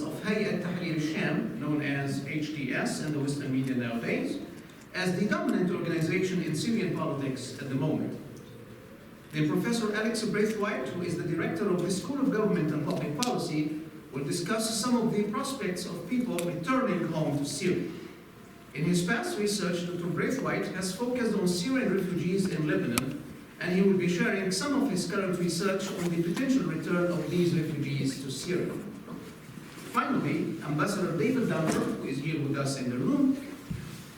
of Hayat Tahrir al-Sham, known as HTS in the Western media nowadays, as the dominant organization in Syrian politics at the moment. Then Professor Alex Braithwaite, who is the director of the School of Government and Public Policy, will discuss some of the prospects of people returning home to Syria. In his past research, Dr. Braithwaite has focused on Syrian refugees in Lebanon, and he will be sharing some of his current research on the potential return of these refugees to Syria. Finally, Ambassador David Dunbar, who is here with us in the room,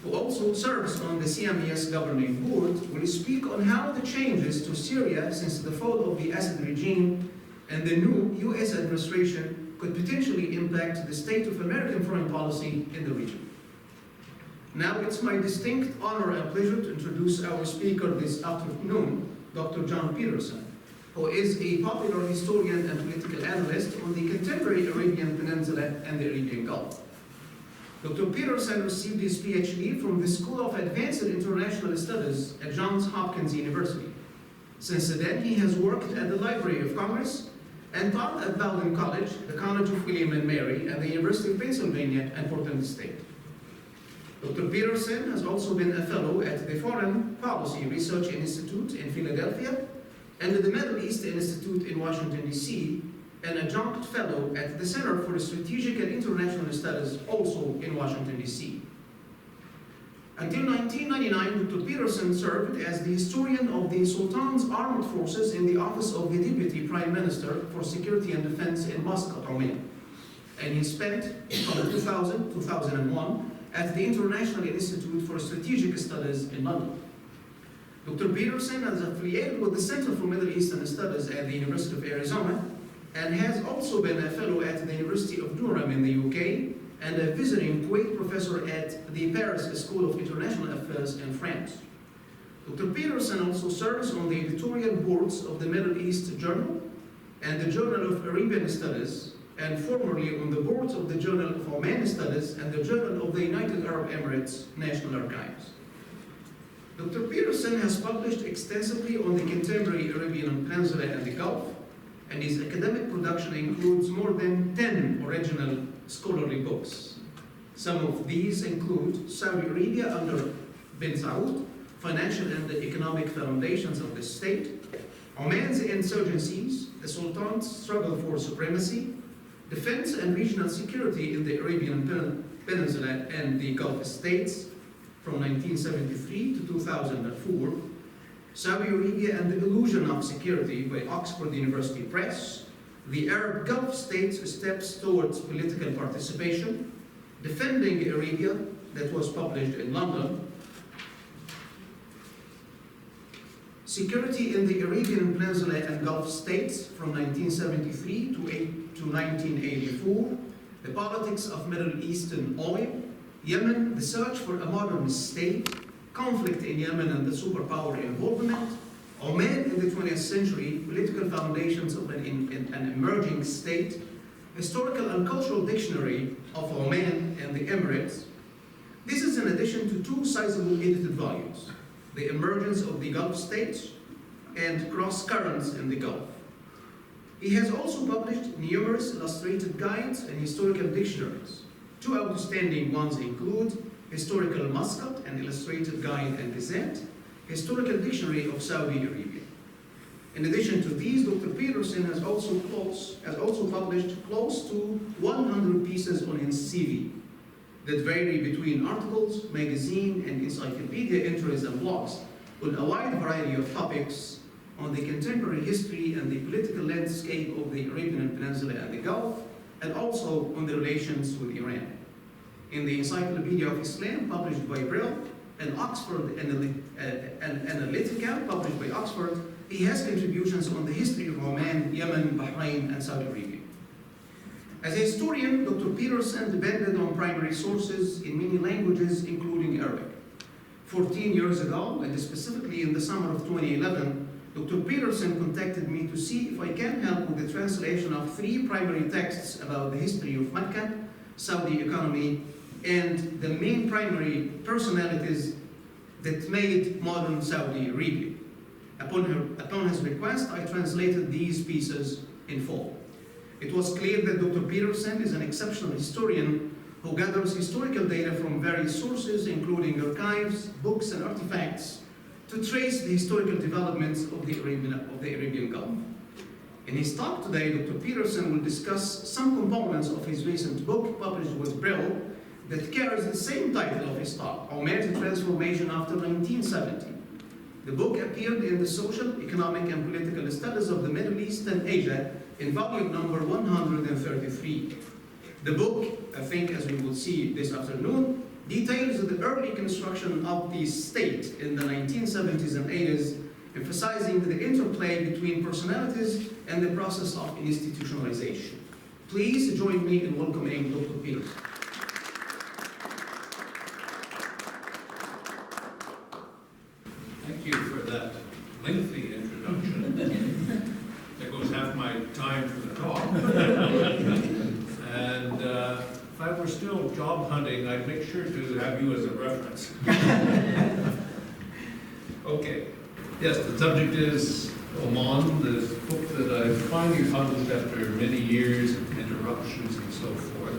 who also serves on the CMES governing board, will speak on how the changes to Syria since the fall of the Assad regime and the new US administration could potentially impact the state of American foreign policy in the region. Now it's my distinct honor and pleasure to introduce our speaker this afternoon, Dr. John Peterson, who is a popular historian and political analyst on the contemporary Arabian Peninsula and the Arabian Gulf. Dr. Peterson received his PhD from the School of Advanced International Studies at Johns Hopkins University. Since then, he has worked at the Library of Congress and taught at Bowdoin College, the College of William and Mary, and the University of Pennsylvania and Portland State. Dr. Peterson has also been a fellow at the Foreign Policy Research Institute in Philadelphia and the Middle East Institute in Washington, D.C., an adjunct fellow at the Center for Strategic and International Studies, also in Washington, D.C. Until 1999, Dr. Peterson served as the historian of the Sultan's armed forces in the office of the Deputy Prime Minister for Security and Defense in Muscat, Oman. And he spent from 2000 to 2001 at the International Institute for Strategic Studies in London. Dr. Peterson is affiliated with the Center for Middle Eastern Studies at the University of Arizona and has also been a fellow at the University of Durham in the UK and a visiting Kuwait professor at the Paris School of International Affairs in France. Dr. Peterson also serves on the editorial boards of the Middle East Journal and the Journal of Arabian Studies, and formerly on the boards of the Journal of Oman Studies and the Journal of the United Arab Emirates National Archives. Dr. Peterson has published extensively on the contemporary Arabian Peninsula and the Gulf, and his academic production includes more than 10 original scholarly books. Some of these include Saudi Arabia under bin Saud, Financial and Economic Foundations of the State, Oman's Insurgencies, the Sultan's Struggle for Supremacy, Defense and Regional Security in the Arabian Peninsula and the Gulf States from 1973 to 2004, Saudi Arabia and the Illusion of Security by Oxford University Press, the Arab Gulf States Steps Towards Political Participation, Defending Arabia, that was published in London, Security in the Arabian Peninsula and Gulf States from 1973 to 1984, The Politics of Middle Eastern Oil, Yemen, The Search for a Modern State, Conflict in Yemen and the Superpower Involvement, Oman in the 20th Century, Political Foundations of an Emerging State, Historical and Cultural Dictionary of Oman and the Emirates. This is in addition to two sizable edited volumes, The Emergence of the Gulf States and Cross Currents in the Gulf. He has also published numerous illustrated guides and historical dictionaries. Two outstanding ones include Historical Muscat, an illustrated guide and gazette, Historical Dictionary of Saudi Arabia. In addition to these, Dr. Peterson has also published close to 100 pieces on his CV that vary between articles, magazine, and encyclopedia entries and blogs on a wide variety of topics on the contemporary history and the political landscape of the Arabian Peninsula and the Gulf, and also on the relations with Iran. In the Encyclopedia of Islam, published by Brill, and Oxford Analytica, published by Oxford, he has contributions on the history of Oman, Yemen, Bahrain, and Saudi Arabia. As a historian, Dr. Peterson depended on primary sources in many languages, including Arabic. 14 years ago, and specifically in the summer of 2011, Dr. Peterson contacted me to see if I can help with the translation of 3 primary texts about the history of Mecca, Saudi economy, and the main primary personalities that made modern Saudi Arabia. Upon his request, I translated these pieces in full. It was clear that Dr. Peterson is an exceptional historian who gathers historical data from various sources, including archives, books, and artifacts, to trace the historical developments of the Arabian Gulf. In his talk today, Dr. Peterson will discuss some components of his recent book, published with Brill, that carries the same title of his talk, Oman's Transformation After 1970. The book appeared in the Social, Economic, and Political Studies of the Middle East and Asia in volume number 133. The book, I think as we will see this afternoon, details the early construction of the state in the 1970s and 80s, emphasizing the interplay between personalities and the process of institutionalization. Please join me in welcoming Dr. Peterson. Thank you for that lengthy introduction. There goes half my time for the talk. And if I were still job hunting, I'd make sure to have you as a reference. Okay. Yes, the subject is Oman, this book that I finally published after many years of interruptions and so forth.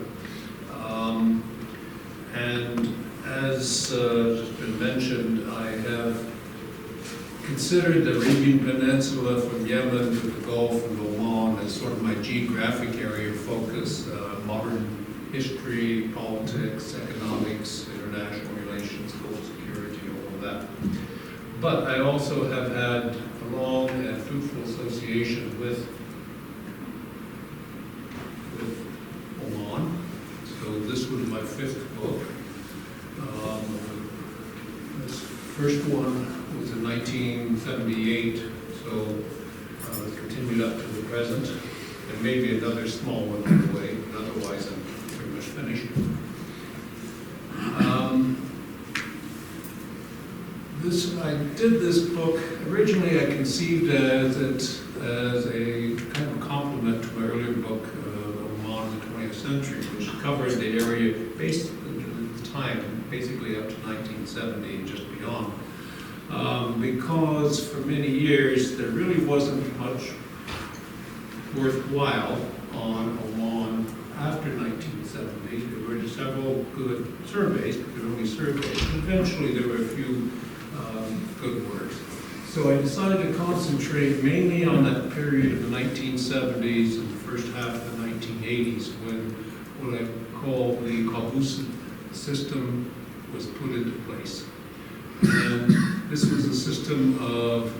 And as has been mentioned, I have considered the Arabian Peninsula from Yemen to the Gulf and Oman as sort of my geographic area of focus, modern history, politics, economics, international relations, global security, all of that. But I also have had a long and fruitful association with Oman. So this was my fifth book. This first one was in 1978, so continued up to the present, and maybe another small one on the way, but otherwise I'm pretty much finished. I did this book, originally I conceived as a kind of complement to my earlier book, Oman in the 20th Century, which covered the area based at the time, basically up to 1970 and just beyond. Because for many years there really wasn't much worthwhile on Oman after 1970. There were several good surveys, but there were only surveys. And eventually there were a few good works. So I decided to concentrate mainly on that period of the 1970s and the first half of the 1980s when what I call the Qaboosid system was put into place. And this was a system of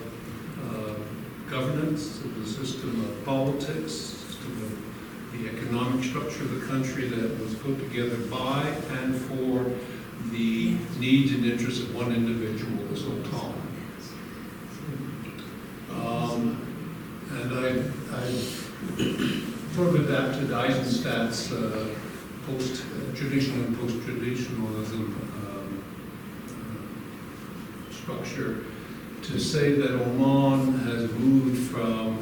governance, it was a system of politics, a system of the economic structure of the country that was put together by and for the needs and interests of one individual, the Sultan. And I sort of adapted Eisenstadt's post-traditional and post-traditionalism structure to say that Oman has moved from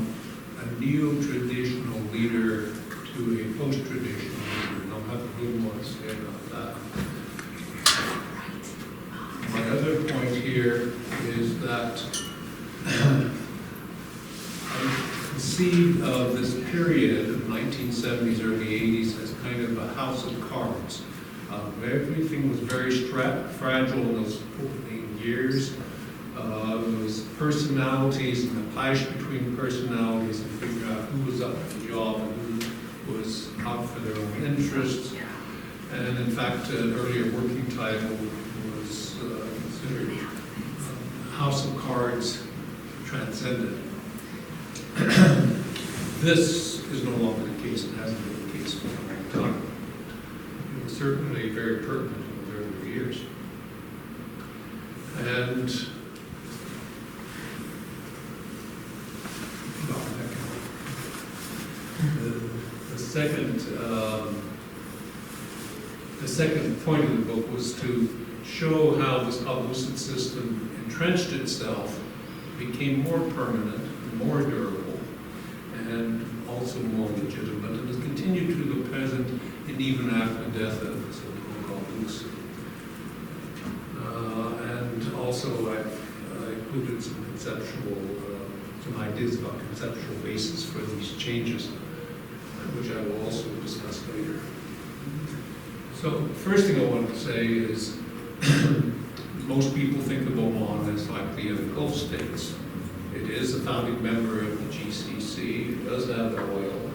a neo-traditional leader to a post-traditional leader, and I'll have a little more to say about that. My other point here is that I conceived of this period of 1970s, early 80s as kind of a house of cards. Everything was very fragile in those opening years. There was personalities and the clash between personalities and figuring out who was up for the job and who was out for their own interests. And in fact, an earlier working title was considered House of Cards Transcended. This is no longer the case. It hasn't been the case for a long time. It was certainly very pertinent in those earlier years. And the second point of the book was to show how this Qaboosid system entrenched itself, became more permanent, and more durable, and also more legitimate, and has continued to the present and even after the death of Sultan Qaboos. And also I included some ideas about conceptual basis for these changes. which I will also discuss later. So first thing I want to say is most people think of Oman as like the Gulf states. It is a founding member of the GCC. It does have oil.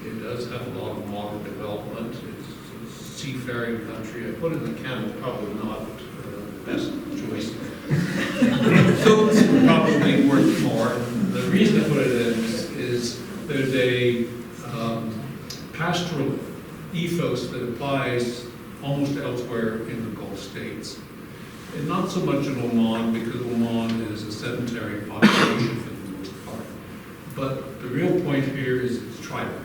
It does have a lot of modern development. It's a seafaring country. I put in the camp, probably not the best choice. Foods would probably work more. The reason I put it in is there's a pastoral ethos that applies almost elsewhere in the Gulf states. And not so much in Oman, because Oman is a sedentary population for the most part. But the real point here is it's tribal.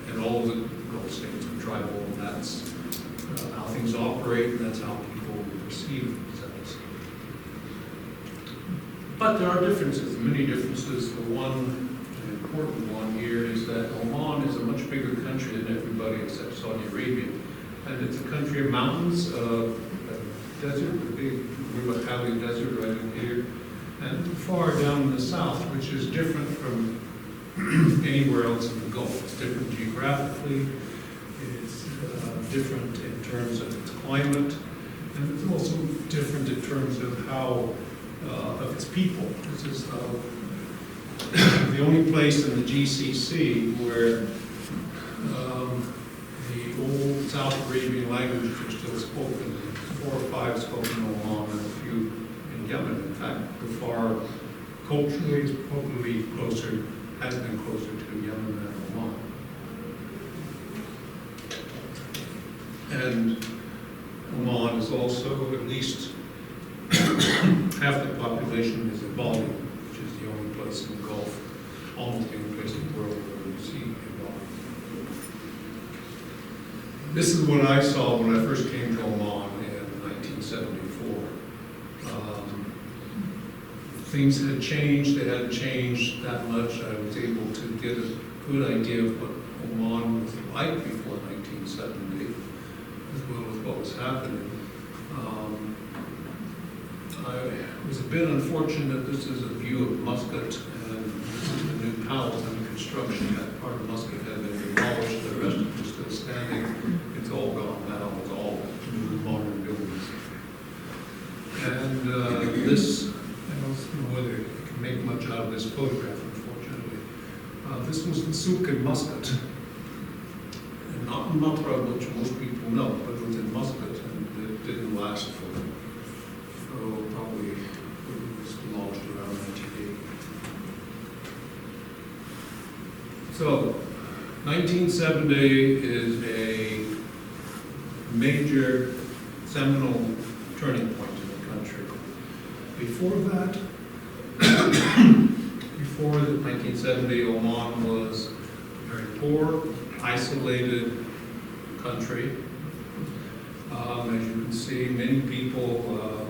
And all of the Gulf states are tribal, and that's how things operate, and that's how people perceive themselves. But there are differences, many differences. The one important one here is that Oman is a much bigger country than everybody except Saudi Arabia. And it's a country of mountains, desert, the big River Khali desert right in here, and far down in the south, which is different from anywhere else in the Gulf. It's different geographically, it's different in terms of its climate, and it's also different in terms of how, of its people. This is the only place in the GCC where the old South Arabian languages are still spoken. 4 or 5 spoken in Oman and a few in Yemen. In fact, the far culturally is probably closer, has been closer to Yemen than Oman. And Oman is also at least half the population is in Bowdoin, which is the only place in the Gulf, almost the only place in the world where you see Bowdoin. This is what I saw when I first came to Oman in 1974. Things had changed, they hadn't changed that much. I was able to get a good idea of what Oman was like before 1970, as well as what was happening. I was a bit unfortunate. This is a view of Muscat, and this is the new palace under construction. That part of Muscat had been demolished, the rest of it is still standing. It's all gone now, it's all new modern buildings. And this, I don't know whether I can make much out of this photograph, unfortunately. This was the souk in Muscat. And not in Matra, which most people know, but it was in Muscat, and it didn't last for probably it was demolished around 1980. So, 1970 is a major seminal turning point in the country. Before that, before the 1970, Oman was a very poor, isolated country. As you can see, many people,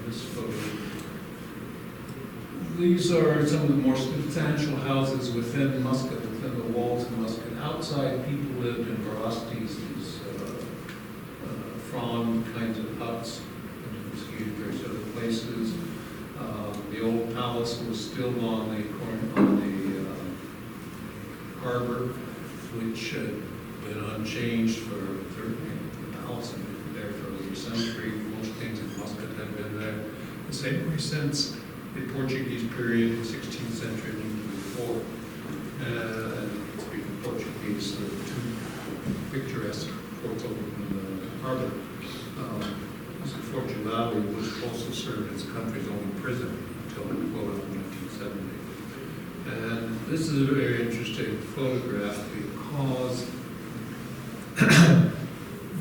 this photo. These are some of the more substantial houses within Muscat, within the walls of Muscat. Outside, people lived in barastis, these frond kinds of huts, and you can see various other places. The old palace was still on the harbor, which had been unchanged for the palace had been there for over a century. Most things in Muscat had been there the same way since the Portuguese period, 16th century, and even before. And speaking Portuguese, the two picturesque ports over in the harbor. Fort Valley was also served as the country's only prison until well after 1970. And this is a very interesting photograph because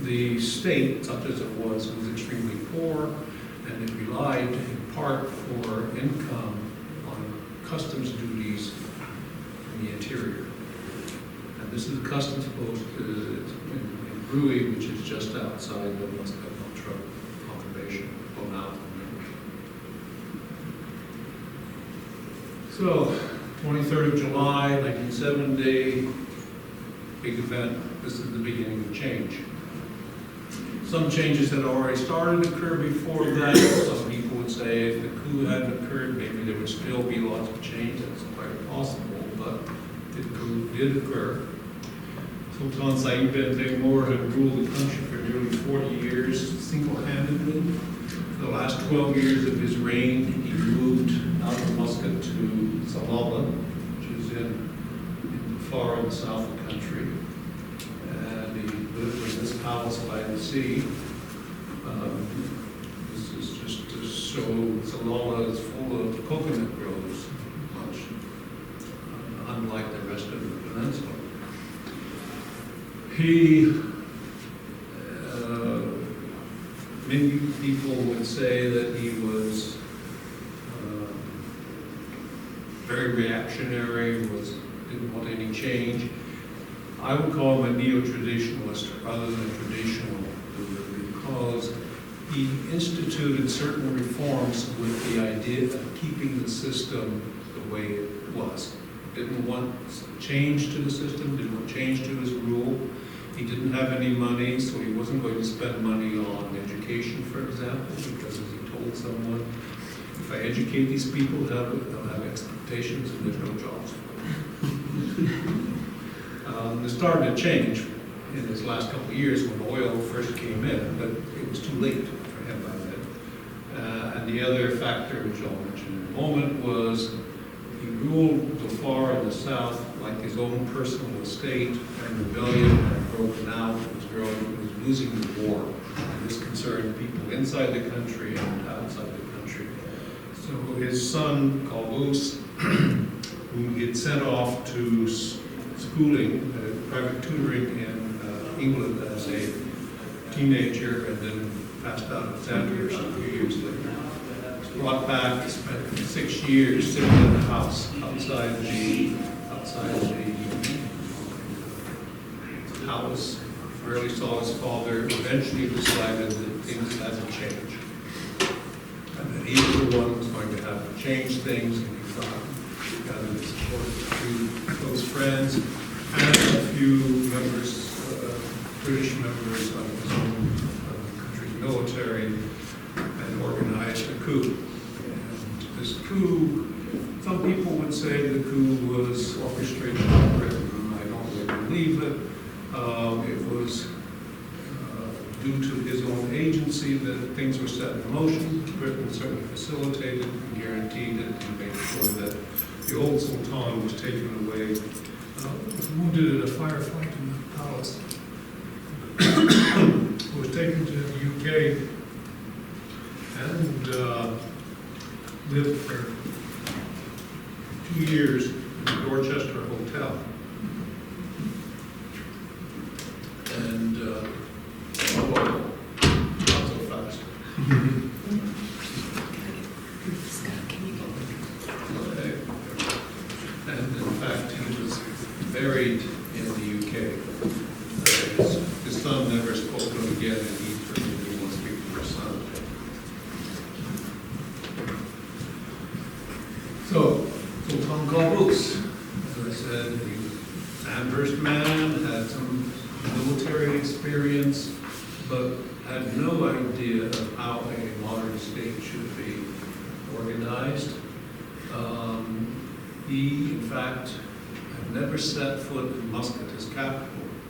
the state, such as it was extremely poor, and it relied in part for income on customs duties in the interior. And this is a customs post in Rui, which is just outside the Muscat Conservation. So, 23rd of July, 1970, big event. This is the beginning of change. Some changes had already started to occur before that. Some people would say if the coup hadn't occurred, maybe there would still be lots of change. That's quite possible. but the coup did occur. Sultan Said bin Tariq had ruled the country for nearly 40 years single-handedly. For the last 12 years of his reign, he moved out of Muscat to Salalah, which is far in the south of the country. And he lived in this palace by the sea. This is just to show Salalah is full of coconut groves, much unlike the rest of the peninsula. Many people would say that he was very reactionary, didn't want any change. I would call him a neo-traditionalist rather than a traditional ruler, because he instituted certain reforms with the idea of keeping the system the way it was. Didn't want change to the system, didn't want change to his rule. He didn't have any money, so he wasn't going to spend money on education, for example, because as he told someone, if I educate these people, they'll have expectations and there's no jobs for them. It started to change in his last couple of years when oil first came in, but it was too late for him by then. And the other factor, which I'll mention in a moment, was he ruled so far in the south like his own personal estate, and rebellion had broken out, was losing the war. And this concerned people inside the country and outside the country. So his son, Qaboos, whom he had sent off to schooling, private tutoring in England as a teenager, and then passed out of Sandhurst a few years later. Brought back, spent 6 years sitting in the house outside the palace. Rarely saw his father. Eventually decided that things had to change, and that he was the one who was going to have to change things. And he thought he gathered the support of a few close friends and a few members, British members of his own country's military, and organized a coup. And this coup, some people would say the coup was orchestrated by Britain. I don't really believe it. It was due to his own agency that things were set in motion. Britain certainly facilitated and guaranteed it and made sure that the old Sultan was taken away, was wounded in a firefight in the palace, was taken to the UK and lived for 2 years in the Dorchester Hotel. And, not so fast. Okay. And in fact, he was buried in the UK. His son never spoke to him again, and he certainly didn't want to speak to his son. So, Sultan Qaboos, as I said, he was an Amherst man, had some military experience, but had no idea of how a modern state should be organized. He, in fact, had never set foot in Muscat, his capital,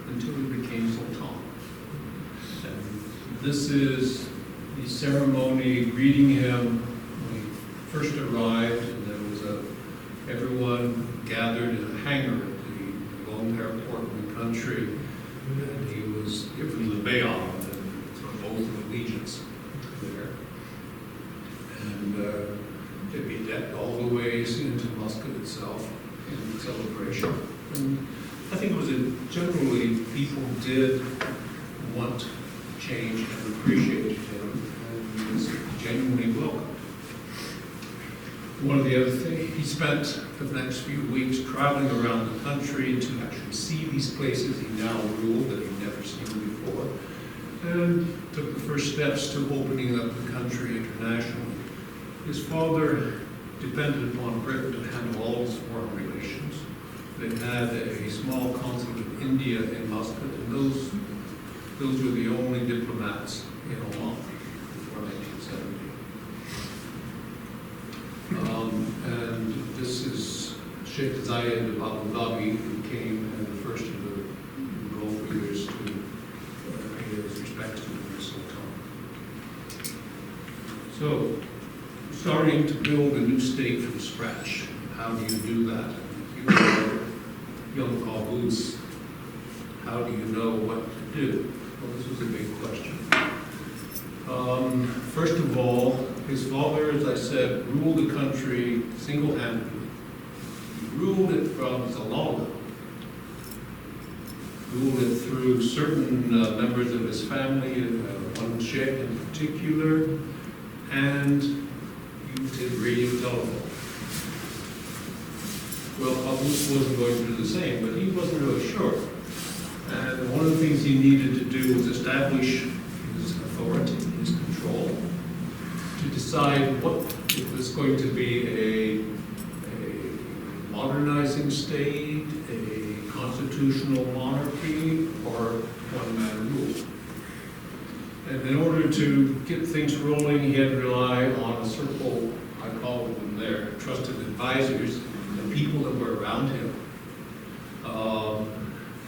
until he became Sultan. And this is the ceremony greeting him when he first arrived, and there was everyone gathered in a hangar at the lone airport in the country, and he was given the bay'ah, the oath of allegiance there. And to be decked all the ways into Muscat itself in celebration. And I think it was generally people did want change and appreciated him, and he was genuinely welcomed. One of the other things, he spent the next few weeks traveling around the country to actually see these places he now ruled that he'd never seen before, and took the first steps to opening up the country internationally. His father depended upon Britain to handle all his foreign relations. They had a small consulate of India in Muscat, and those were the only diplomats in Oman before 1970. And this is Sheikh Zayed of Abu Dhabi, who came and the first of the Gulf leaders to pay his respects to the Sultan. So, starting to build a new state from scratch. How do you do that? You are young Qaboos. How do you know what to do? Well, this was a big question. First of all, his father, as I said, ruled the country single-handedly. He ruled it from Salalah, ruled it through certain members of his family, one sheikh in particular, and used his radio telephone. Well, Qaboos wasn't going to do the same, but he wasn't really sure. And one of the things he needed to do was establish his authority, his control, to decide what it was going to be a modernizing state, a constitutional monarchy, or one-man rule. And in order to get things rolling, he had to rely on a circle, I call them there, trusted advisors, the people that were around him,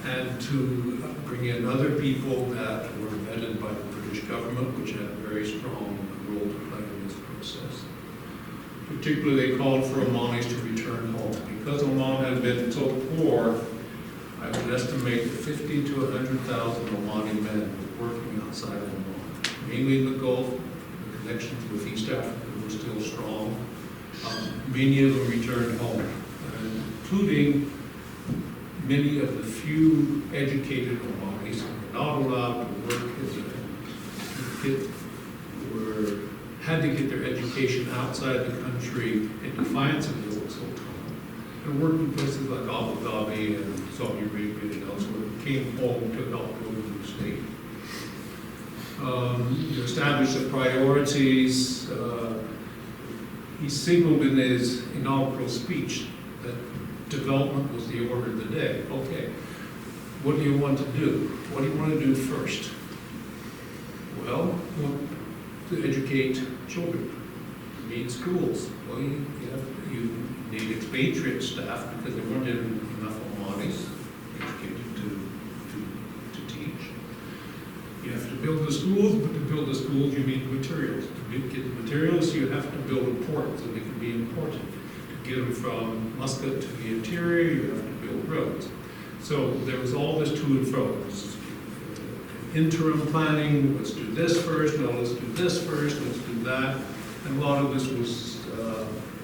and to bring in other people that were vetted by the British government, which had a very strong role to play in this process. Particularly, they called for Omanis to return home. Because Oman had been so poor, I would estimate that 50 to 100,000 Omani men were working outside of Oman, mainly in the Gulf. The connections with East Africa were still strong. Many of them returned home, including many of the few educated Omanis who were not allowed to work had to get their education outside the country in defiance of the old Sultan. And worked in places like Abu Dhabi and Saudi Arabia and elsewhere, came home to help build a new state. To establish the priorities, he signaled in his inaugural speech that development was the order of the day. Okay, what do you want to do? What do you want to do first? Well, you want to educate children. You need schools. Well, you need expatriate staff because there weren't enough Omanis educated to teach. You have to build the schools, but to build the schools you need materials. To get the materials, you have to build a port so they can be imported. To get them from Muscat to the interior, you have to build roads. So there was all this to and fro. Interim planning, let's do this first, no, let's do this first, let's do that. And a lot of this was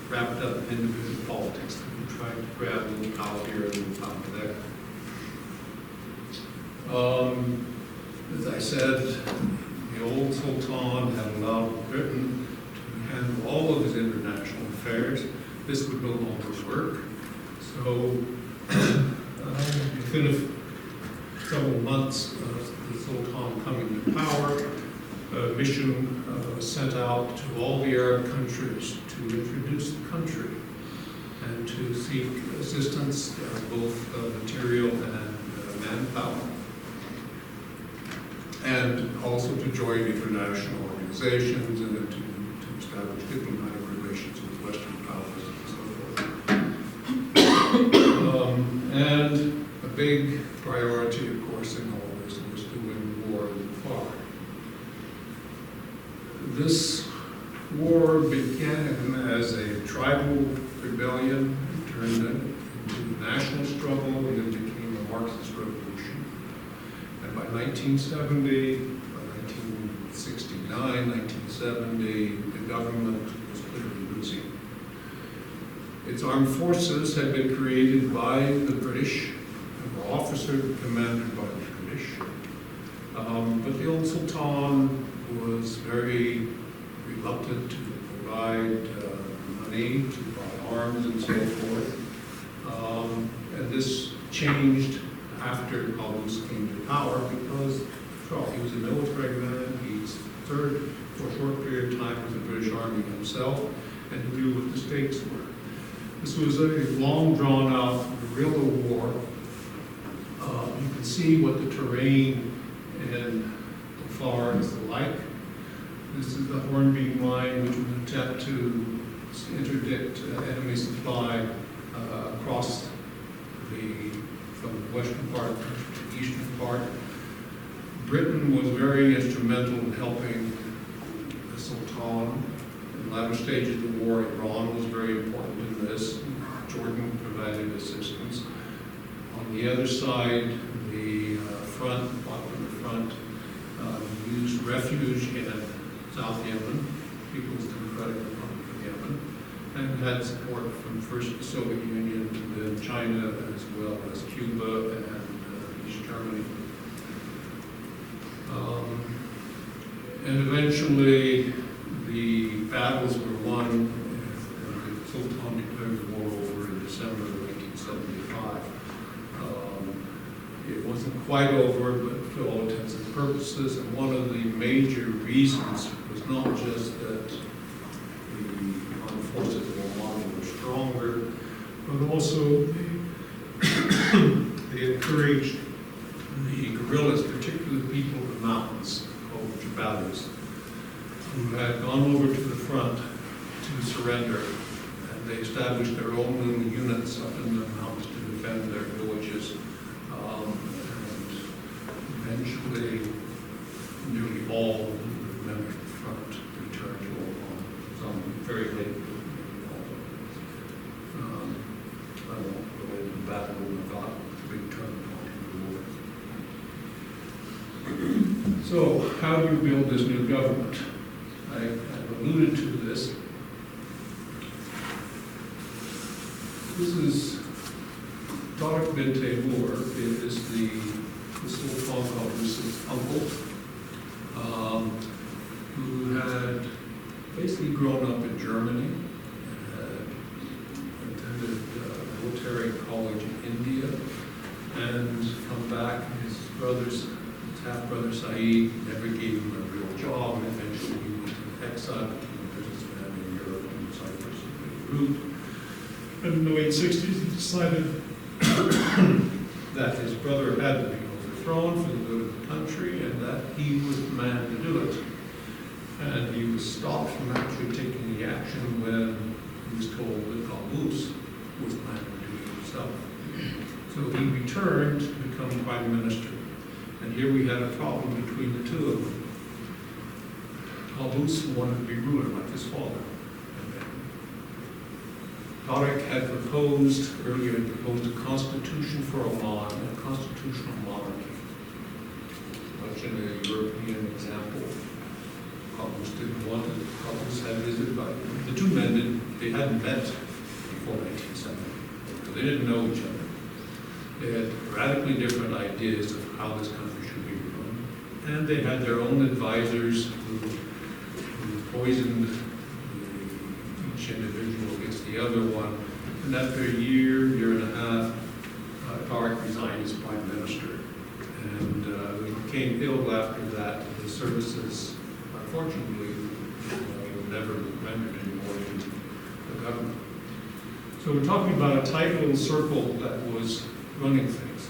wrapped up in individual politics. We tried to grab a little power here, a little power there. As I said, the old Sultan had allowed Britain to handle all of his international affairs. This would no longer work. So within several months of the Sultan coming to power, a mission was sent out to all the Arab countries to introduce the country and to seek assistance, both material and manpower, and also to join international organizations and to establish diplomatic relations with Western powers and so forth. And a big priority, of course, in all this was to win war in the far. This war began as a tribal rebellion, turned into a national struggle, and then became a Marxist revolution. And by 1970, by 1969, 1970, the government was clearly losing. Its armed forces had been created by the British and were officered and commanded by the British. But the old Sultan was very reluctant to provide money, to buy arms and so forth. And this changed after Qaboos came to power because, after all, he was a military man. He served for a short period of time with the British Army himself, and he knew what the stakes were. This was a long drawn-out guerrilla war. You can see what the terrain in the far is like. This is the Hornbeam Line, which was an attempt to interdict enemy supply across from the western part to the eastern part. Britain was very instrumental in helping the Sultan. In the latter stages of the war, Iran was very important in this. Jordan provided assistance. On the other side, the Popular Front, used refuge in South Yemen, People's Democratic Republic of Yemen, and had support from first the Soviet Union, then China, as well as Cuba and East Germany. And eventually, the battles were won, and the Sultan declared the war over in December of 1875. It wasn't quite over, but for all intents and purposes, and one of the major reasons was not just that the armed forces of Oman were stronger, but also they encouraged the guerrillas, particularly the people of the mountains, called Qaboos, who had gone over to the front to surrender, and they established their own little units up in the mountains to defend their villages. And eventually, nearly all of the members of the front returned to Oman, some very late. I won't go into the battle about the big turning point in the war. So, how do you build this new government? I've alluded to this. This is Tariq bin Taimur, is the Sultan Qaboos' uncle, who had basically grown up in Germany, attended military college in India, and come back. His half-brother Said never gave him a real job, and eventually he went to exile, became a businessman in Europe and Cyprus and Beirut. And in the late 60s, he decided that his brother had to be overthrown for the good of the country, and that he was the man to do it. And he was stopped from actually taking the action when he was told that Qaboos was the man to do it himself. So he returned to become prime minister. And here we had a problem between the two of them. Qaboos wanted to be ruler like his father. Tariq had earlier proposed a constitution for Oman, a constitutional monarchy. Much in a European example. Qaboos didn't want it. Qaboos had his advice. The two men they hadn't met before 1970. So they didn't know each other. They had radically different ideas of how this country should be run. And they had their own advisors who poisoned each individual against the other one. And after a year and a half, Tariq resigned as prime minister. And he became ill after that. The services, unfortunately, never rendered anymore in the government. So we're talking about a tight little circle that was running things.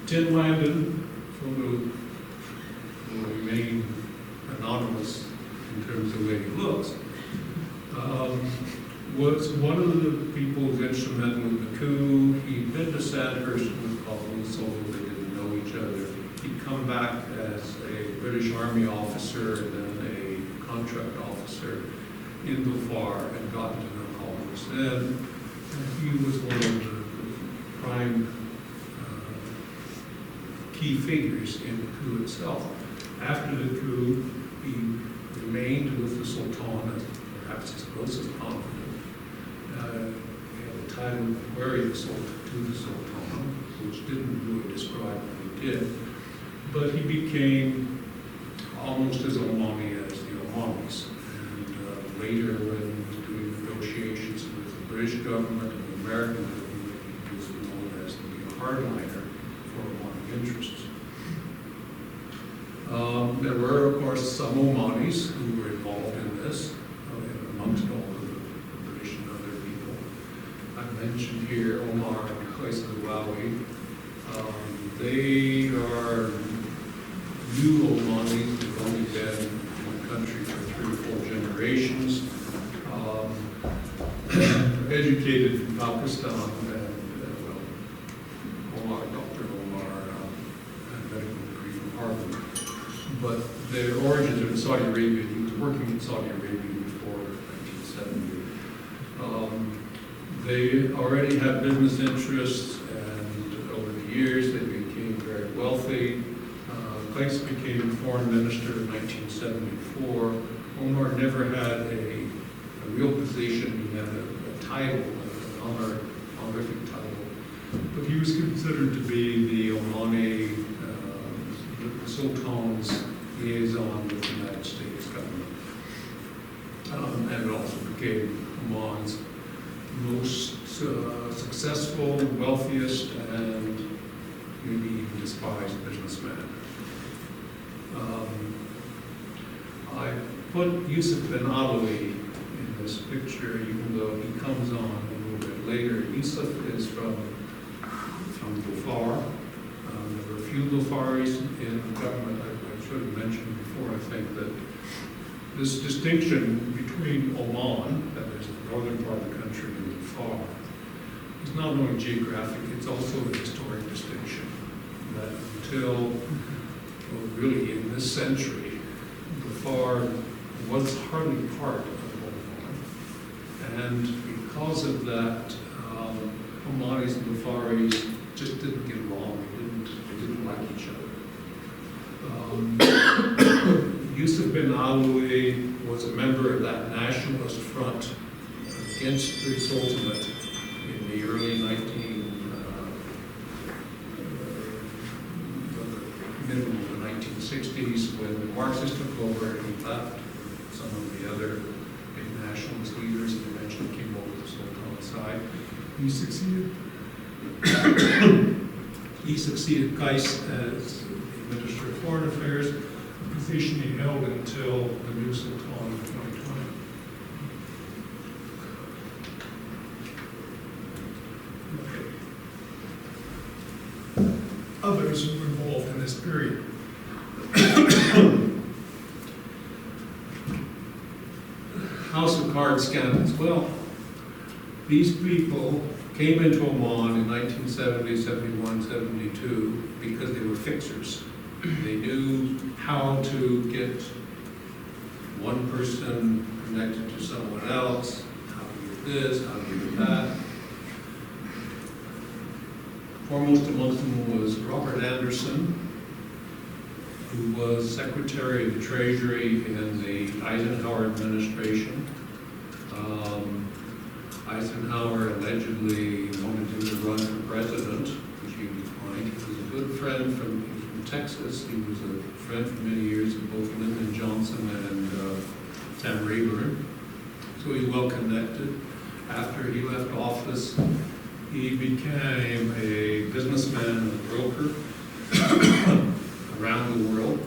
Tin Landon, who will remain anonymous in terms of the way he looks, was one of the people who was instrumental in the coup. He'd been to Sandhurst with Qaboos, although they didn't know each other. He'd come back as a British Army officer and then a contract officer in Dhofar and gotten to know Qaboos. And he was one of the prime key figures in the coup itself. After the coup, he remained with the Sultan as perhaps his closest confidant. He had the title of query to the Sultan, which didn't really describe what he did, but he became almost as Omani as the Omanis. And later, when he was doing negotiations with the British government and the American government, he was known as the hardliner for Omani interests. There were, of course, some Omanis who were involved in this, amongst all of the British and other people. I mentioned here Omar and Qais al-Wawi. They are new Omanis who've only been in the country for 3 or 4 generations. Educated educated in Pakistan, and Dr. Omar had a medical degree from Harvard. But their origins are in Saudi Arabia. He was working in Saudi Arabia before 1970. They already had business interests, and over the years they became very wealthy. Qais became foreign minister in 1974. Omar never had a real position. He had a title, an honorific title. But he was considered to be the Omani Sultan's liaison with the United States government. And it also became Oman's most successful, wealthiest, and maybe even despised businessman. I put Yusuf bin Alawi in this picture, even though he comes on a little bit later. Yusuf is from Dhofar. There were a few Dhofaris in the government. I should have mentioned before, I think, that this distinction between Oman, that is the northern part of the country, and Dhofar, is not only geographic, it's also a historic distinction. That until really in this century, Dhofar was hardly part of Oman. And because of that, Omanis and Dhofaris just didn't get along. They didn't like each other. Yusuf bin Alawi was a member of that nationalist front against the Sultanate in the early middle of the 1960s when the Marxists took over and he left. Some of the other big nationalist leaders eventually came over to the Sultan's side. He succeeded Qais as the Minister of Foreign Affairs, a position he held until the new Sultan in 2020. Okay. Others who were involved in this period. House of Cards scandals. Well, these people came into Oman in 1970, 71, 72 because they were fixers. They knew how to get one person connected to someone else, how to do this, how to do that. Foremost amongst them was Robert Anderson, who was Secretary of the Treasury in the Eisenhower administration. Eisenhower allegedly wanted him to run for president, which he declined. He was a good friend from Texas. He was a friend for many years of both Lyndon Johnson and Sam Rayburn. So he's well connected. After he left office, he became a businessman and a broker around the world.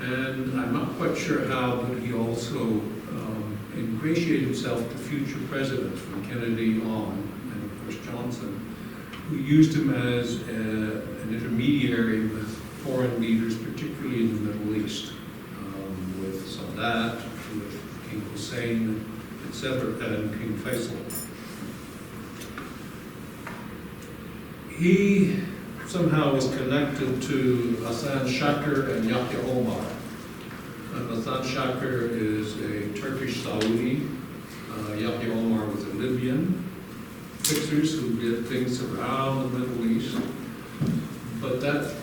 And I'm not quite sure how, but he also ingratiated himself to future presidents from Kennedy on, and of course Johnson, who used him as an intermediary with foreign leaders, particularly in the Middle East, with Sadat, with King Hussein, etc., and King Faisal. He somehow was connected to Hassan Shakir and Yahya Omar. Hassan Shakir is a Turkish Saudi. Yahya Omar was a Libyan. Fixers who did things around the Middle East. But that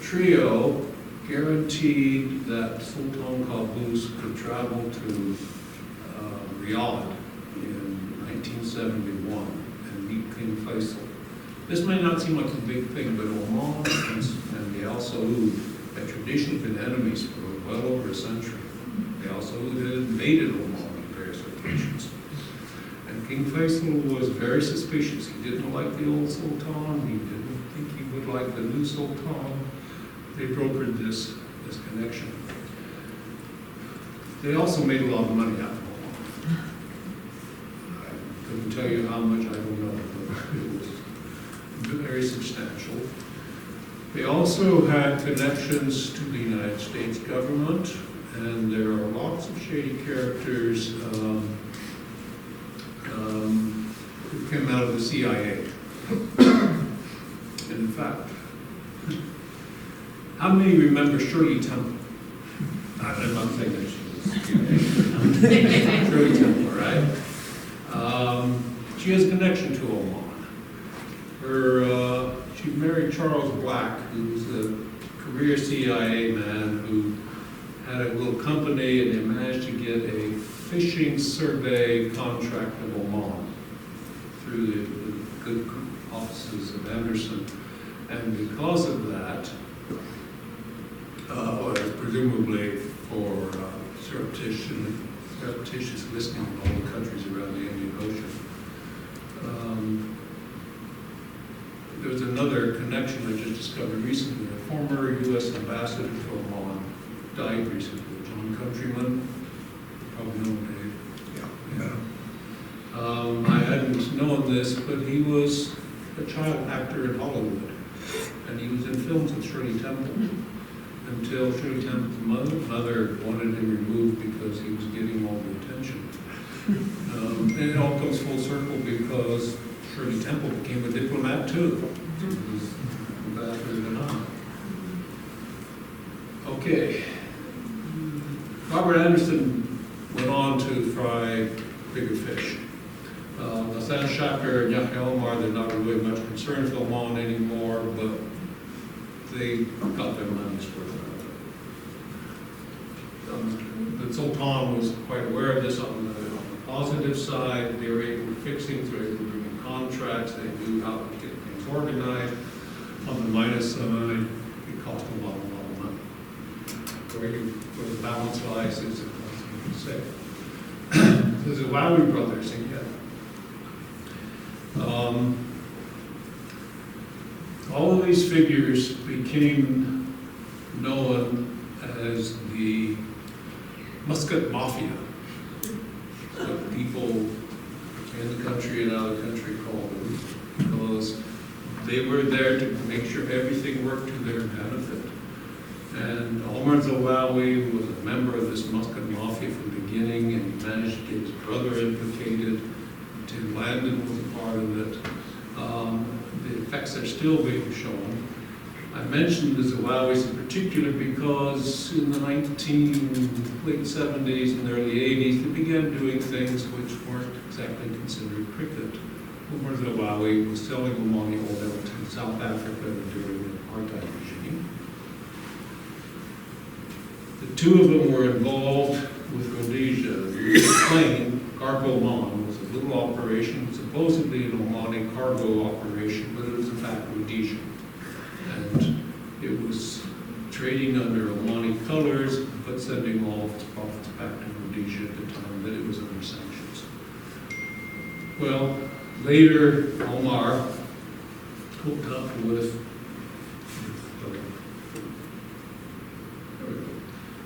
trio guaranteed that Sultan Qaboos could travel to Riyadh in 1971 and meet King Faisal. This may not seem like a big thing, but Oman and the Al Saud had traditionally been enemies for well over a century. The Al Saud had invaded Oman on various occasions. And King Faisal was very suspicious. He didn't like the old Sultan. He didn't think he would like the new Sultan. They brokered this connection. They also made a lot of money out of Oman. I couldn't tell you how much, I don't know, but it was very substantial. They also had connections to the United States government, and there are lots of shady characters him out of the CIA. And in fact, how many remember Shirley Temple? I'm not saying that she was CIA. Shirley Temple, right? She has a connection to Oman. She married Charles Black, who was a career CIA man who had a little company, and they managed to get a fishing survey contract of Oman through the good offices of Anderson. And because of that, presumably for surreptitious listening in all the countries around the Indian Ocean. There was another connection I just discovered recently. A former U.S. ambassador to Oman died recently, John Countryman. Probably know Dave. Yeah. I hadn't known this, but he was a child actor in Hollywood, and he was in films with Shirley Temple until Shirley Temple's mother wanted him removed because he was getting all the attention. And it all comes full circle because Shirley Temple became a diplomat too. He was ambassador to Oman. Okay. Robert Anderson went on to fry bigger fish. Hassan Shakir and Yahya Omar, they're not really much concerned with Oman anymore, but they got their money's worth out of it. The Sultan was quite aware of this on the positive side. They were able to fix things, they were able to bring in contracts, they knew how to get things organized. On the minus side, it cost a lot of money. Where the balance lies is impossible to say. The Zawawi brothers again. All of these figures became known as the Muscat Mafia. That's what people in the country and out of the country called them, because they were there to make sure everything worked to their benefit. And Omar Zawawi was a member of this Muscat Mafia from the beginning, and he managed to get his brother implicated. Tim Landon was a part of it. The effects are still being shown. I mentioned the Zawawis in particular because in the late 70s and early 80s, they began doing things which weren't exactly considered cricket. Omar Zawawi was selling Omani oil to South Africa during the apartheid regime. The two of them were involved with Rhodesia. The plane, Cargo Oman, was a little operation, supposedly an Omani cargo operation, but it was in fact Rhodesian. And it was trading under Omani colors, but sending all of its profits back to Rhodesia at the time that it was under sanctions. Well, later, Omar hooked up with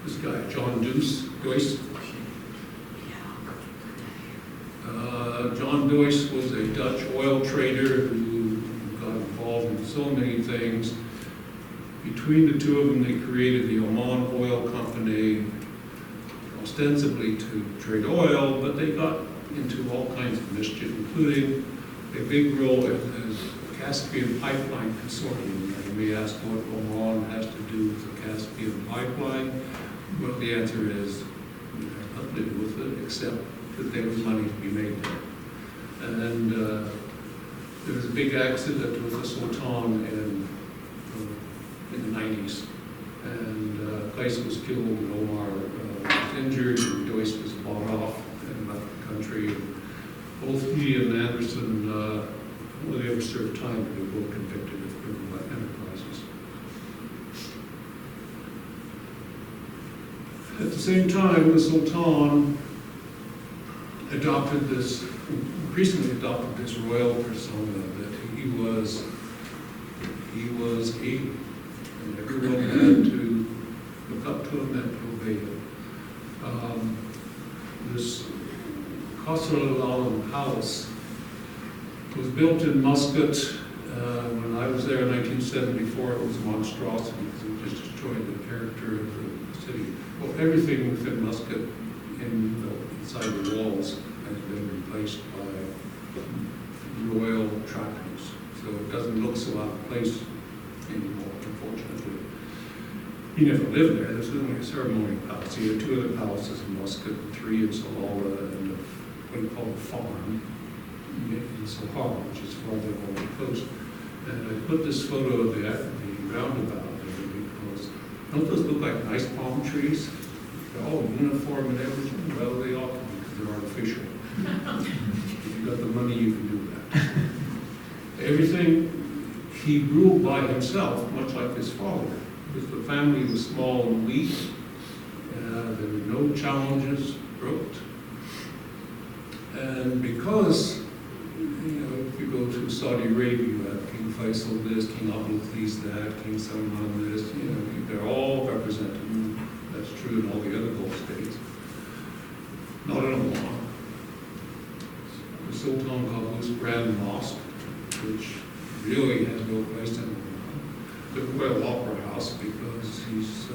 this guy, John Joyce. John Joyce was a Dutch oil trader who got involved in so many things. Between the two of them, they created the Oman Oil Company, ostensibly to trade oil, but they got into all kinds of mischief, including a big role as a Caspian Pipeline Consortium. And we asked what Oman has to do with the Caspian Pipeline. Well, the answer is nothing to do with it, except that there was money to be made there. And there was a big accident with the Sultan in the 90s. And Qais was killed, and Omar was injured, and Joyce was bought off and left the country. Both he and Anderson, well, they ever served time, but they were both convicted of criminal enterprises. At the same time, the Sultan increasingly adopted this royal persona that he was able, and everyone had to look up to him and obey him. This Qasr al-Alam Palace was built in Muscat. When I was there in 1974, it was a monstrosity because it just destroyed the character of the city. Well, everything within Muscat inside the walls has been replaced by royal trappings. So it doesn't look so out of place anymore, unfortunately. He never lived there. This was only a ceremonial palace. He had 2 other palaces in Muscat, 3 in Salalah, and what he called a farm in Sahara, which is farther along the coast. And I put this photo of the roundabout there because don't those look like nice palm trees? They're all uniform and everything. Well, they ought to be because they're artificial. If you've got the money, you can do that. Everything, he ruled by himself, much like his father. Because the family was small and weak, there were no challenges brooked. And because, if you go to Saudi Arabia, you have King Faisal this, King Abdulaziz that, King Salman this, they're all represented. And that's true in all the other Gulf states. Not in Oman. The Sultan Qaboos Grand Mosque, which really has no place in Oman. The Royal Opera House, because he's a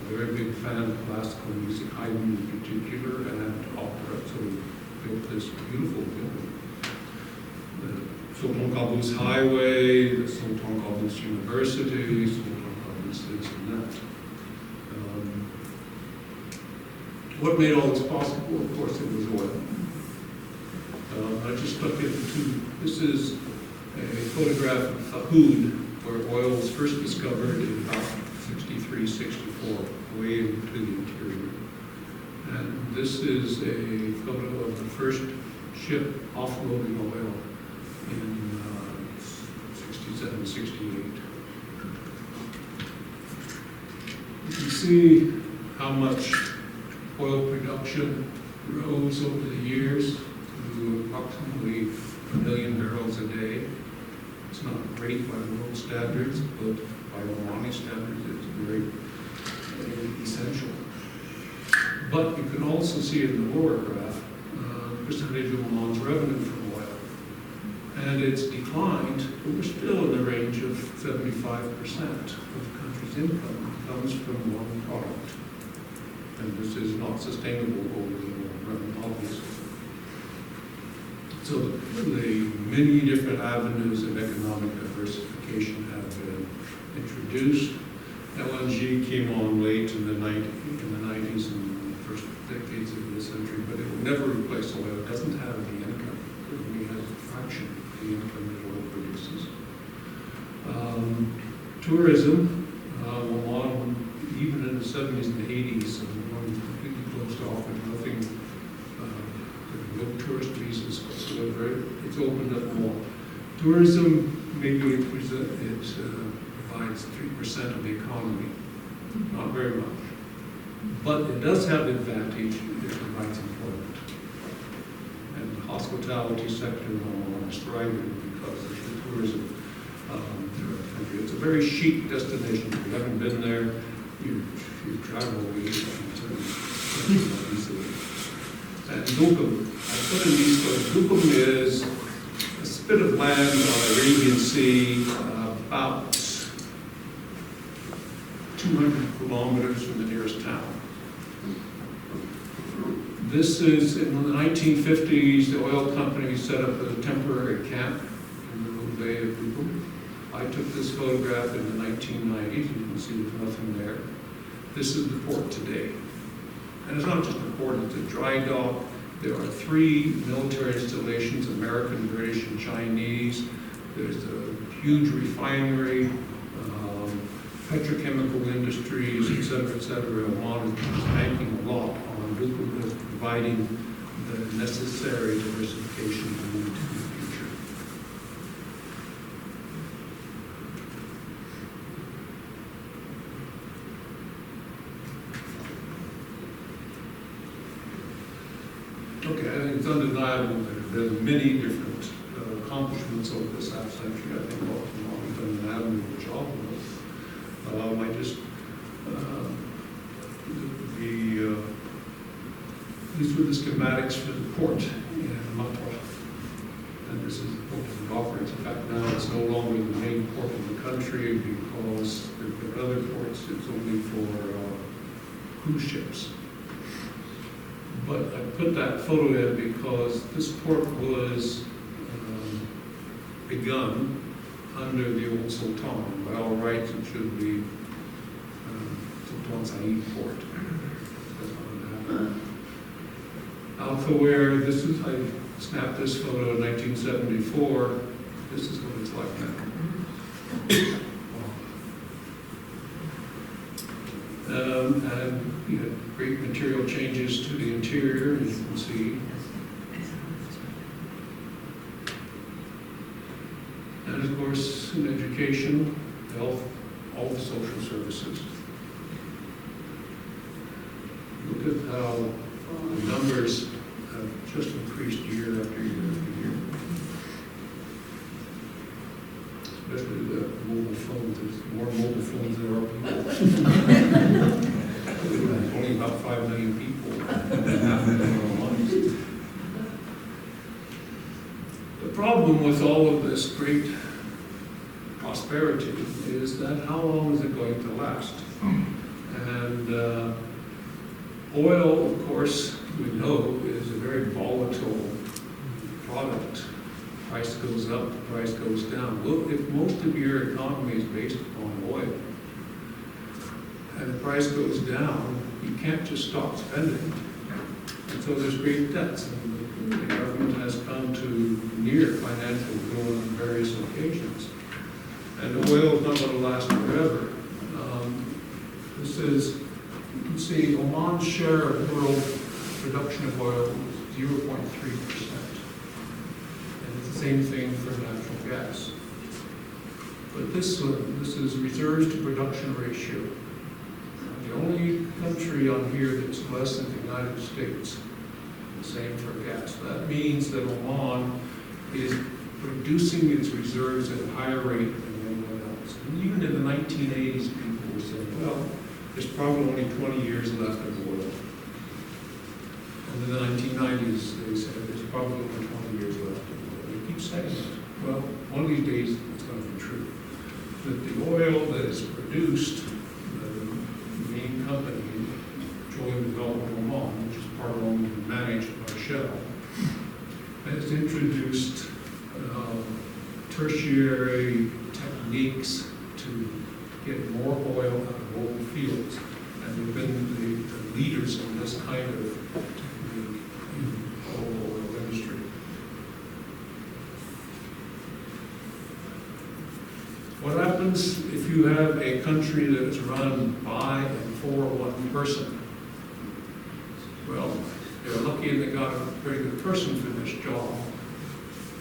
very big fan of classical music, Haydn in particular, and opera, so he built this beautiful building. The Sultan Qaboos Highway, the Sultan Qaboos University, Sultan Qaboos this and that. What made all this possible? Of course, it was oil. I just stuck it into, this is a photograph of Fahoud, where oil was first discovered in about 63, 64, way into the interior. And this is a photo of the first ship offloading oil in 67, 68. You can see how much oil production rose over the years to approximately 1 million barrels a day. It's not great by world standards, but by Omani standards, it's very essential. But you can also see in the lower graph the percentage of Oman's revenue from oil. And it's declined, but we're still in the range of 75% of the country's income comes from one product. And this is not sustainable over the long run, obviously. So the many different avenues of economic diversification have been introduced. LNG came on late in the 90s and the first decades of this century, but it will never replace oil. It doesn't have the income. It only has a fraction of the income that oil produces. Tourism, Oman, even in the 70s and 80s, Oman completely closed off with nothing. No tourist visas whatsoever. It's opened up more. Tourism, maybe it provides 3% of the economy, not very much. But it does have the advantage, it provides employment. And the hospitality sector in Oman is thriving because of the tourism throughout the country. It's a very chic destination. If you haven't been there, you travel easily. And Dukum, I put in these photos. Dukum is a spit of land on the Arabian Sea, about 200 kilometers from the nearest town. This is in the 1950s, the oil company set up a temporary camp in the little bay of Dukum. I took this photograph in the 1990s. You can see there's nothing there. This is the port today. And it's not just a port, it's a dry dock. There are 3 military installations, American, British, and Chinese. There's a huge refinery, petrochemical industries, et cetera, et cetera. Oman is banking a lot on Dukum as providing the necessary diversification we need in the future. Okay, I think it's undeniable that there have been many different accomplishments over this half century. I think Oman has done an admirable job with it. These were the schematics for the port in Matwa. And this is the port that it operates. In fact, now it's no longer the main port of the country because there are other ports. It's only for cruise ships. But I put that photo in because this port was begun under the old Sultan. By all rights, it should be Sultan Said port. Alpha-ware, this is, I snapped this photo in 1974. This is what it's like now. And you know, great material changes to the interior, as you can see. And of course, in education, health, all the social services. Look at how the numbers have just increased year after year after year. Especially the mobile phones. There's more mobile phones than there are people. There's only about 5 million people. The problem with all of this great prosperity is that how long is it going to last? And oil, of course, we know is a very volatile product. Price goes up, the price goes down. Well, if most of your economy is based upon oil, and the price goes down, you can't just stop spending. And so there's great debts. And the government has come to near financial ruin on various occasions. And oil is not going to last forever. This is, you can see Oman's share of world production of oil is 0.3%. And it's the same thing for natural gas. But this is reserves to production ratio. The only country on here that's less than the United States. The same for gas. That means that Oman is producing its reserves at a higher rate than anyone else. And even in the 1980s, people were saying, well, there's probably only 20 years left of oil. And in the 1990s, they said there's probably only 20 years left of oil. They keep saying that. Well, one of these days, it's going to be true. That the oil that is produced, the main company, Petroleum Development Oman, which is part owned and managed by Shell, has introduced tertiary techniques to get more oil out of old fields. And they've been the leaders in this kind of technique in the oil industry. What happens if you have a country that is run by and for one person? Well, they're lucky they got a very good person for this job.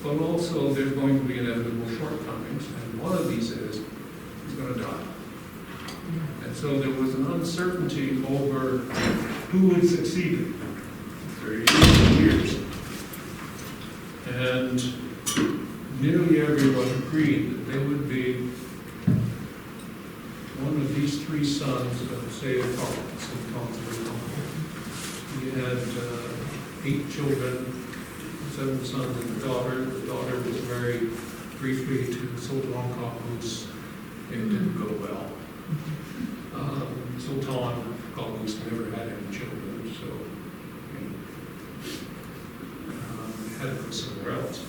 But also, there's going to be inevitable shortcomings, and one of these is he's going to die. And so there was an uncertainty over who would succeed him for years. And nearly everyone agreed that they would be one of these three sons of Sultan Qaboos. He had 8 children, 7 sons and a daughter. The daughter was married briefly to Sultan Qaboos. It didn't go well. Sultan Qaboos never had any children, so he had to go somewhere else.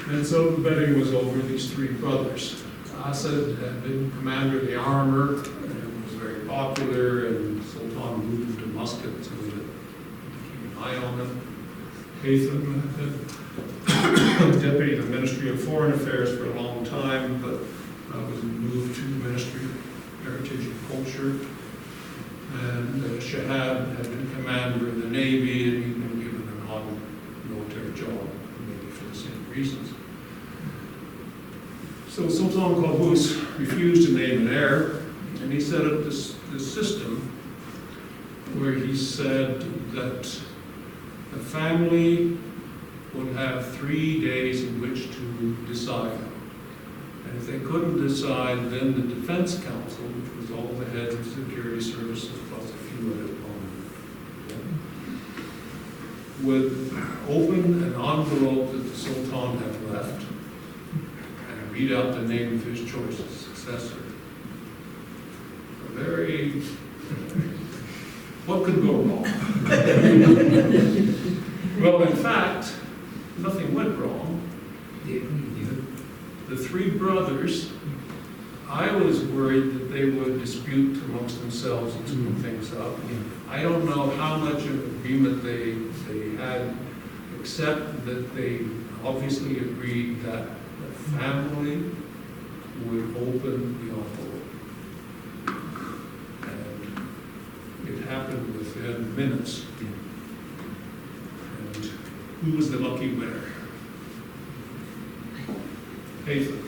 And so the betting was over these 3 brothers. Asad had been commander of the armor and was very popular, and Sultan moved to Muscat so that he could keep an eye on him. Haitham had deputy of the Ministry of Foreign Affairs for a long time, but was moved to the Ministry of Heritage and Culture. And Shahab had been commander of the Navy, and he'd been given an odd military job, maybe for the same reasons. So Sultan Qaboos refused to name an heir, and he set up this system where he said that the family would have 3 days in which to decide. And if they couldn't decide, then the Defense Council, which was all the heads of security services plus a few at a time, would open an envelope that the Sultan had left and read out the name of his choice as successor. What could go wrong? Well, in fact, nothing went wrong. The three brothers, I was worried that they would dispute amongst themselves and screw things up. I don't know how much of agreement they had, except that they obviously agreed that the family would open the envelope. And it happened within minutes. And who was the lucky winner? Haitham.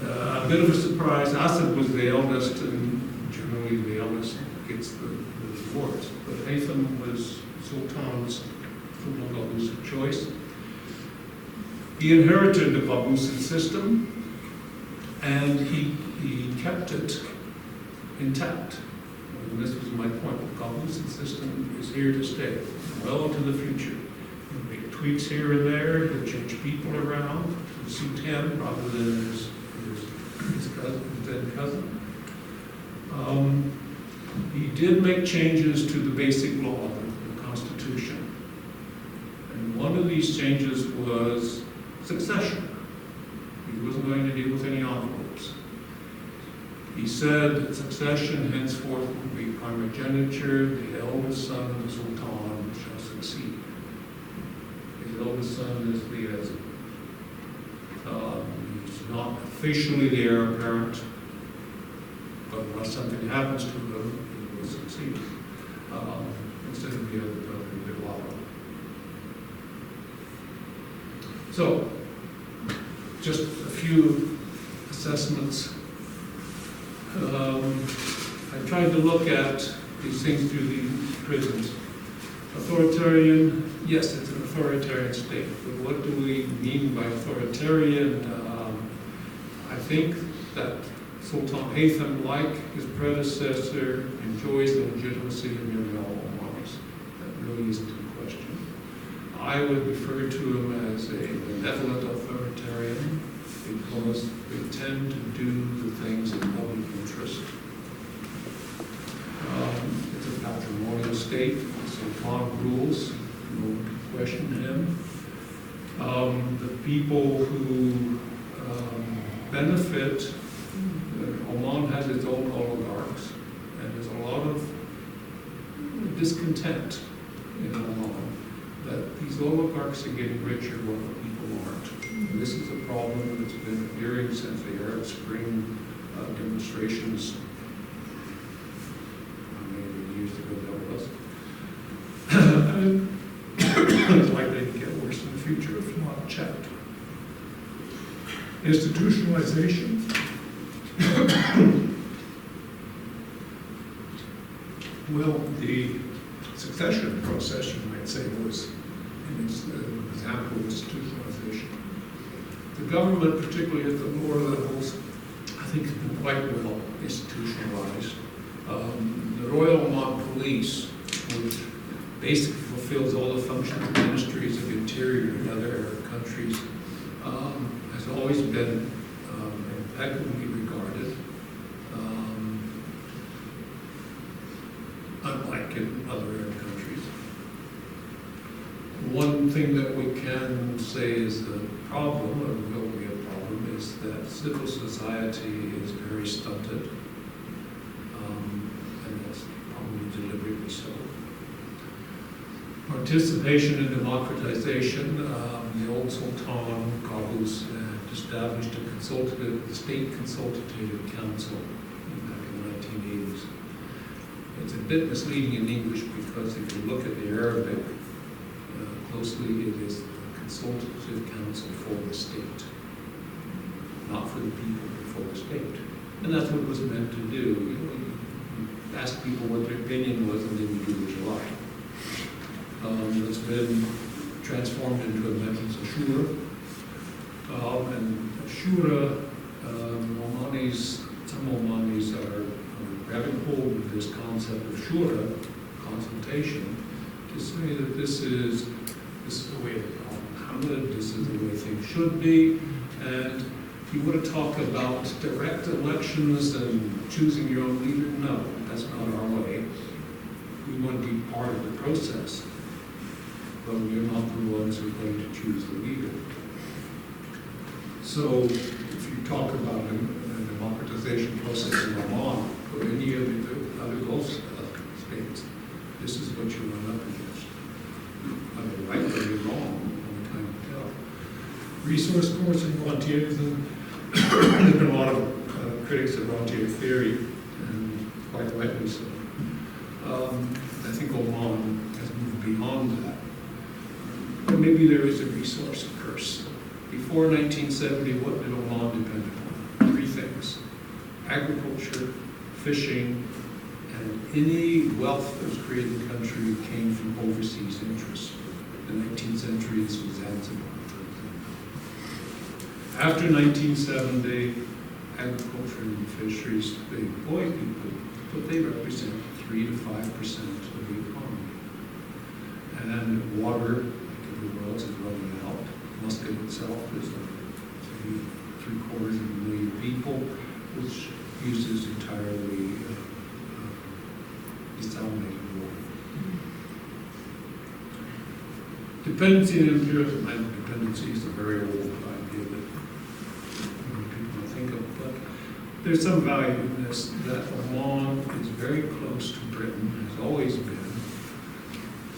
A bit of a surprise. Asad was the eldest, and generally the eldest gets the rewards. But Haitham was Sultan Qaboos of choice. He inherited the Qaboosid system, and he kept it intact. And this was my point. The Qaboosid system is here to stay, well into the future. He'll make tweaks here and there. He'll change people around to suit him rather than his dead cousin. He did make changes to the basic law, the Constitution. And one of these changes was succession. He wasn't going to deal with any envelopes. He said that succession henceforth would be primogeniture. The eldest son of the Sultan shall succeed. His eldest son is the Yazid. He's not officially the heir apparent, but unless something happens to him, he will succeed. Instead of the other brother, Bilal. So, just a few assessments. I tried to look at these things through the prisms. Authoritarian, yes, it's an authoritarian state, but what do we mean by authoritarian? I think that Sultan Haitham, like his predecessor, enjoys the legitimacy of nearly all Omanis. That really isn't in question. I would refer to him as a benevolent authoritarian because they tend to do the things in public interest. It's a patrimonial state. The Sultan rules. No one can question him. The people who benefit, Oman has its own oligarchs, and there's a lot of discontent in Oman that these oligarchs are getting richer while the people aren't. And this is a problem that's been appearing since the Arab Spring demonstrations, how many years ago that was. And it's likely to get worse in the future if not checked. Institutionalization. Well, the succession process, you might say, was an example of institutionalization. The government, particularly at the lower levels, I think has been quite well institutionalized. The Royal Oman Police, which basically fulfills all the functions of ministries of interior in other Arab countries, has always been impeccably regarded, unlike in other Arab countries. One thing that we can say is a problem, or will be a problem, is that civil society is very stunted, and that's probably deliberately so. Participation in democratization, the old Sultan Qaboos had established a state consultative council back in the 1980s. It's a bit misleading in English because if you look at the Arabic closely, it is a consultative council for the state, not for the people, but for the state. And that's what it was meant to do. You ask people what their opinion was, and then you do what you like. It's been transformed into a Majlis Shura. And Shura, some Omanis are grabbing hold of this concept of Shura, consultation, to say that this is the way Muhammad, this is the way things should be. And you want to talk about direct elections and choosing your own leader? No, that's not our way. We want to be part of the process, but we're not the ones who are going to choose the leader. So if you talk about a democratization process in Oman or any of the other Gulf states, this is what you run up against. Either right or you're wrong, only time will tell. Resource course and volunteerism. There's been a lot of critics of volunteer theory, and quite rightly so. I think Oman has moved beyond that. But maybe there is a resource curse. Before 1970, what did Oman depend upon? Three things: agriculture, fishing, and any wealth that was created in the country came from overseas interests. In the 19th century, this was Zanzibar, for example. After 1970, agriculture and fisheries, they employ people, but they represent 3 to 5% of the economy. And water, like everywhere else, is running out. Muscat itself is three-quarters of a million people, which uses entirely desalinated water. Dependency and imperialism. I know dependency is a very old idea that many people don't think of, but there's some value in this, that Oman is very close to Britain, has always been.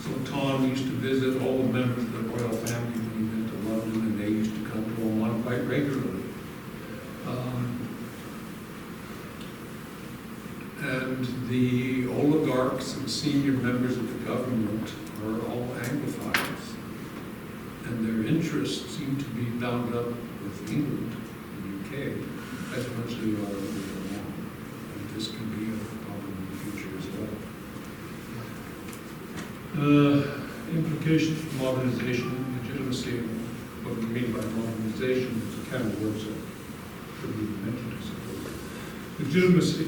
Sultan used to visit all the members of the royal family when he went to London, and they used to come to Oman quite regularly. And the oligarchs and senior members of the government are all Anglophiles, and their interests seem to be bound up with England, the UK, as much as they are with Oman. And this can be a problem in the future as well. Implications for modernization and legitimacy. What we mean by modernization is a kind of words that could be mentioned, I suppose. Legitimacy.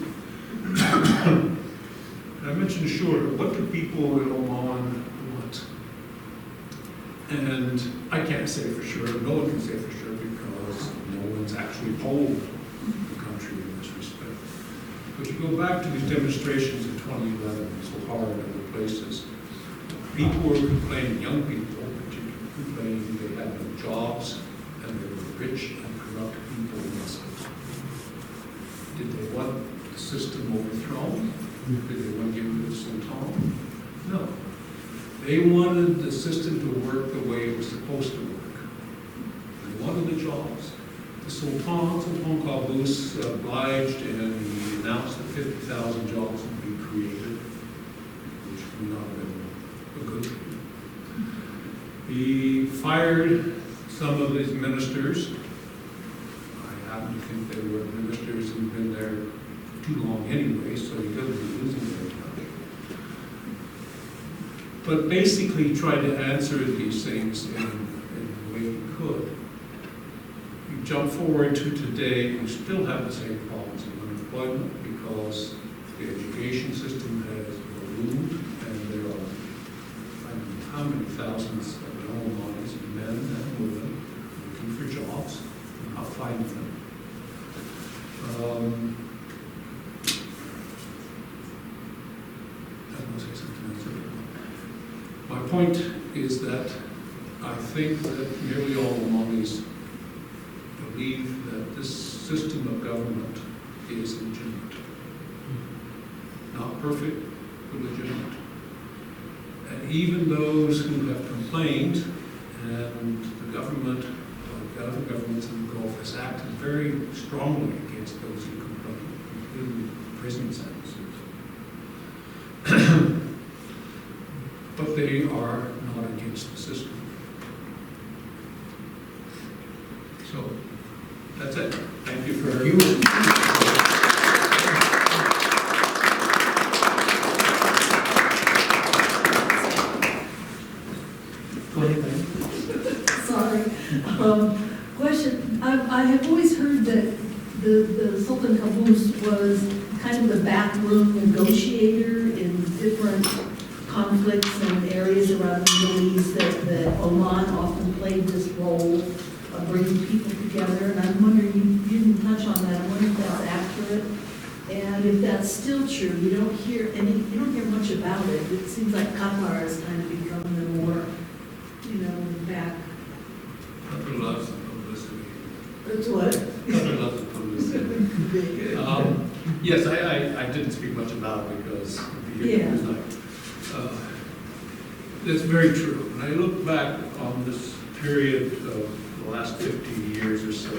I mentioned short, what do people in Oman want? And I can't say for sure, no one can say for sure, because no one's actually polled the country in this respect. But you go back to these demonstrations in 2011, Sohar and other places, people were complaining, young people particularly, complaining they had no jobs, and they were rich and corrupt people in Muscat. Did they want the system overthrown? Did they want to get rid of the Sultan? No. They wanted the system to work the way it was supposed to work. They wanted the jobs. The Sultan Qaboos obliged, and he announced that 50,000 jobs would be created, which would not have been a good thing. He fired some of his ministers. I happen to think they were ministers who'd been there too long anyway, so he couldn't be losing very much. But basically tried to answer these things in the way he could. You jump forward to today, you still have the same problems of unemployment because the education system has ballooned, and there are, I don't know how many thousands of young minds, men and women, looking for jobs and not finding them. My point is that I think that nearly all Omanis believe that this system of government is legitimate. Not perfect, but legitimate. And even those who have complained, and the government, like other governments in the Gulf, has acted very strongly against those who complain, including prison sentences. But they are not against the system. So, that's it. Thank you for your Sorry. Question. I have always heard that the Sultan Qaboos was kind of the backroom negotiator in different conflicts and areas around the Middle East, that Oman often played this role of bringing people together. And I'm wondering, you didn't touch on that. I wonder if that's accurate, and if that's still true. You don't hear much about it. It seems like Qatar has kind of become the more, back. Qatar loves the publicity. That's what? Covered up the publicity. Yes, I didn't speak much about it because the year was not. That's very true. When I look back on this period of the last 50 years or so,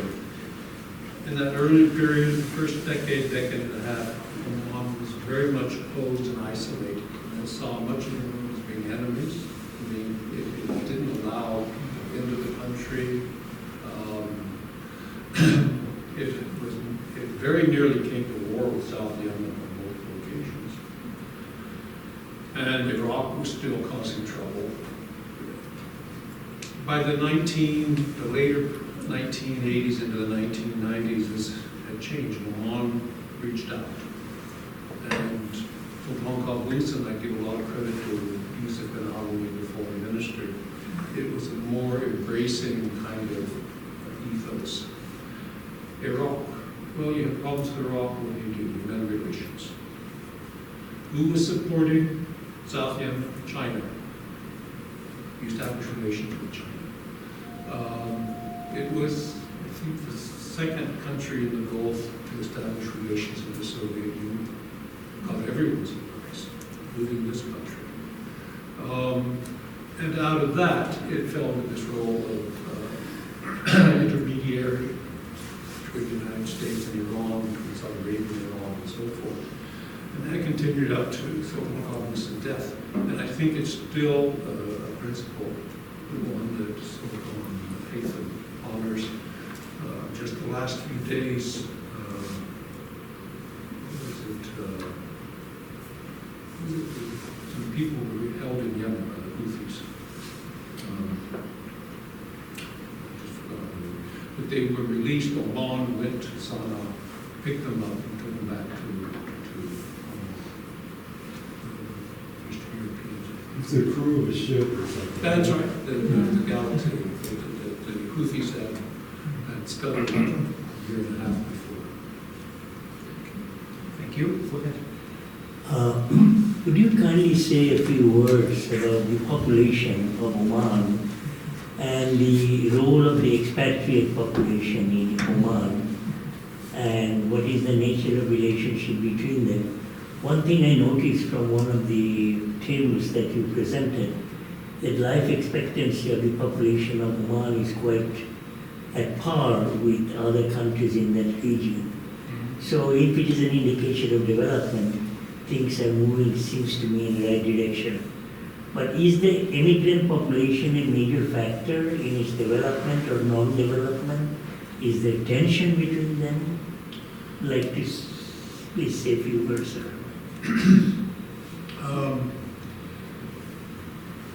in that early period, the first decade and a half, Oman was very much opposed and isolated, and saw much of the world as being enemies. I mean, it didn't allow people into the country. It very nearly came to war with South Yemen on multiple occasions. And Iraq was still causing trouble. By the later 1980s into the 1990s, this had changed. Oman reached out. And Sultan Qaboos, and I give a lot of credit to Yusuf bin Ali, the foreign minister, it was a more embracing kind of ethos. Iraq, well, you have problems with Iraq, what do? You mend relations. Who was supporting South Yemen? China. You established relations with China. It was, I think, the second country in the Gulf to establish relations with the Soviet Union. Caught everyone's surprise, including this country. And out of that, it fell into this role of intermediary between the United States and Iran, between Saudi Arabia and Iran, and so forth. And that continued up to Sultan Qaboos' death. And I think it's still a principle, the one that Sultan Haitham honors. Just the last few days, some people were held in Yemen by the Houthis. But they were released. Oman went to Sana'a, picked them up, and took them back to Eastern Europeans. It's the crew of a ship or something. That's right. The galaxy that the Houthis had scuttled a year and a half before. Thank you. Go ahead. Could you kindly say a few words about the population of Oman and the role of the expatriate population in Oman, and what is the nature of relationship between them? One thing I noticed from one of the tables that you presented, that life expectancy of the population of Oman is quite at par with other countries in that region. So if it is an indication of development, things are moving, seems to me, in the right direction. But is the immigrant population a major factor in its development or non-development? Is there tension between them? Like this, please say a few words, sir.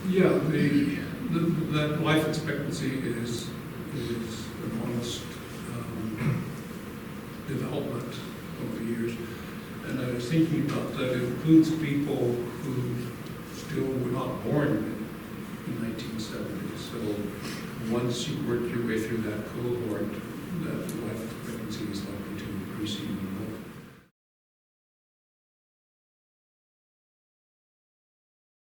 Yeah, that life expectancy is an honest development over the years. And I was thinking about that. It includes people who still were not born in 1970. So once you work your way through that cohort, that life expectancy is likely to increase even more.